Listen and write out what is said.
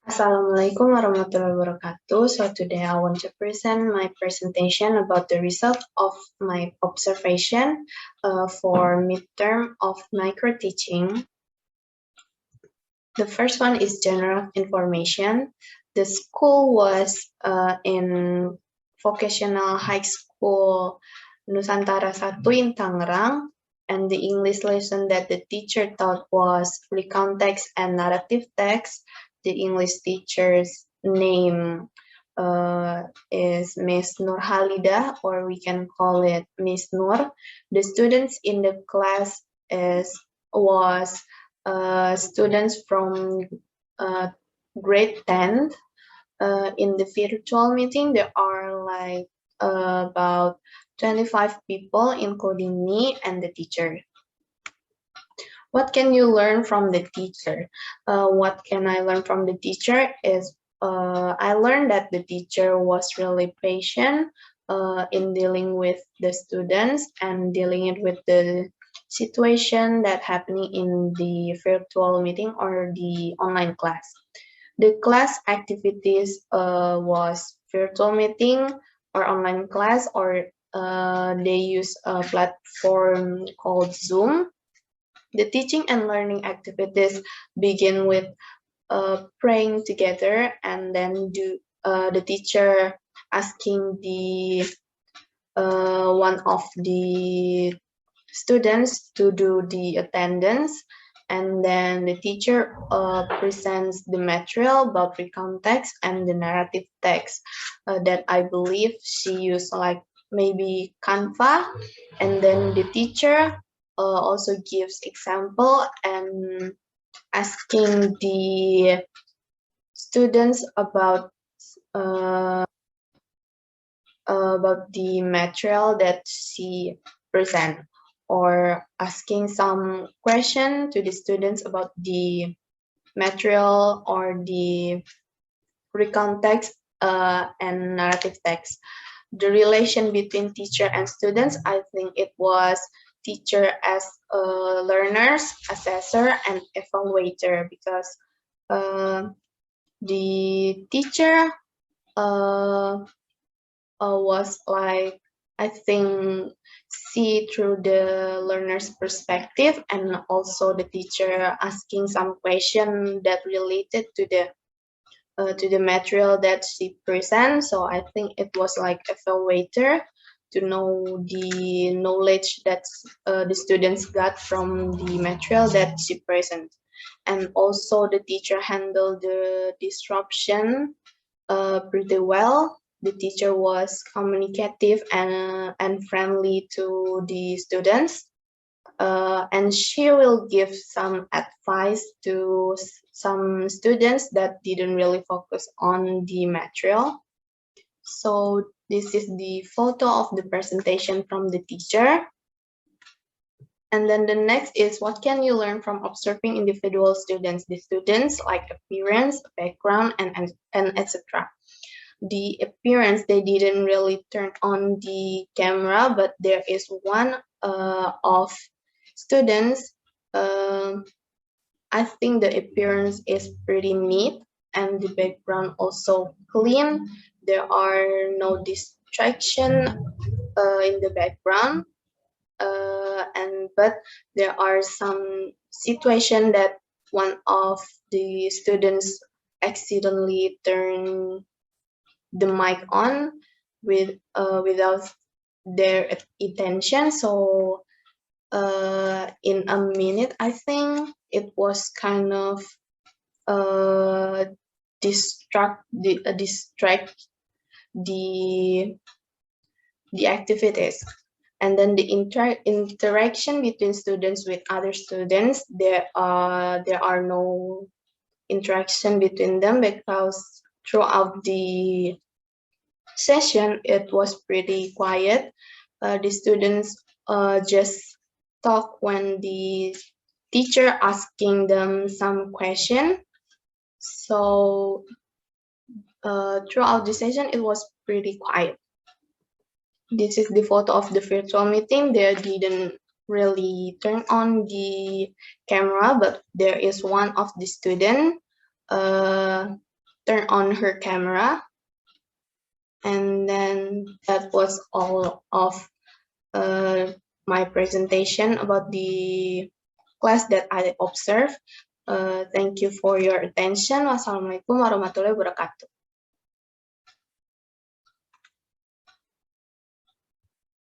Assalamualaikum warahmatullahi wabarakatuh. So today I want to present my presentation about the result of my observation for midterm of microteaching. The first one is general information. The school was in vocational high school Nusantara 1 in Tangerang, and the English lesson that the teacher taught was recount text and narrative text. The English teacher's name is Miss Nur Halida, or we can call it Miss Nur. The students in the class was students from grade 10. In the virtual meeting, there are like about 25 people, including me and the teacher. What can you learn from the teacher? What can I learn from the teacher is I learned that the teacher was really patient in dealing with the students and dealing it with the situation that happening in the virtual meeting or the online class. The class activities was virtual meeting or online class, or they use a platform called Zoom. The teaching and learning activities begin with praying together, and then the teacher asking the one of the students to do the attendance, and then the teacher presents the material about recount text and the narrative text that I believe she used like maybe Canva, and then the teacher also gives example and asking the students about the material that she present, or asking some question to the students about the material or the recount text and narrative text. The relation between teacher and students, I think it was teacher as learners, assessor, and evaluator, because the teacher was like, I think, see through the learner's perspective, and also the teacher asking some question that related to the material that she presents. So I think it was like evaluator to know the knowledge that the students got from the material that she presents. And also the teacher handled the disruption pretty well. The teacher was communicative and friendly to the students. And she will give some advice to some students that didn't really focus on the material. So this is the photo of the presentation from the teacher. And then the next is, what can you learn from observing individual students? The students, like appearance, background, and etc. The appearance, they didn't really turn on the camera, but there is one of students, I think the appearance is pretty neat, and the background also clean. There are no distraction in the background, but there are some situation that one of the students accidentally turned the mic on without their intention. So in a minute, I think it was kind of distract the activities. And then the interaction between students with other students, there are no interaction between them, because throughout the session it was pretty quiet. The students just talk when the teacher asking them some question. So throughout the session it was pretty quiet. This is the photo of the virtual meeting. They didn't really turn on the camera, but there is one of the student turn on her camera. And then that was all of my presentation about the class that I observed. Thank you for your attention. Wassalamualaikum warahmatullahi wabarakatuh.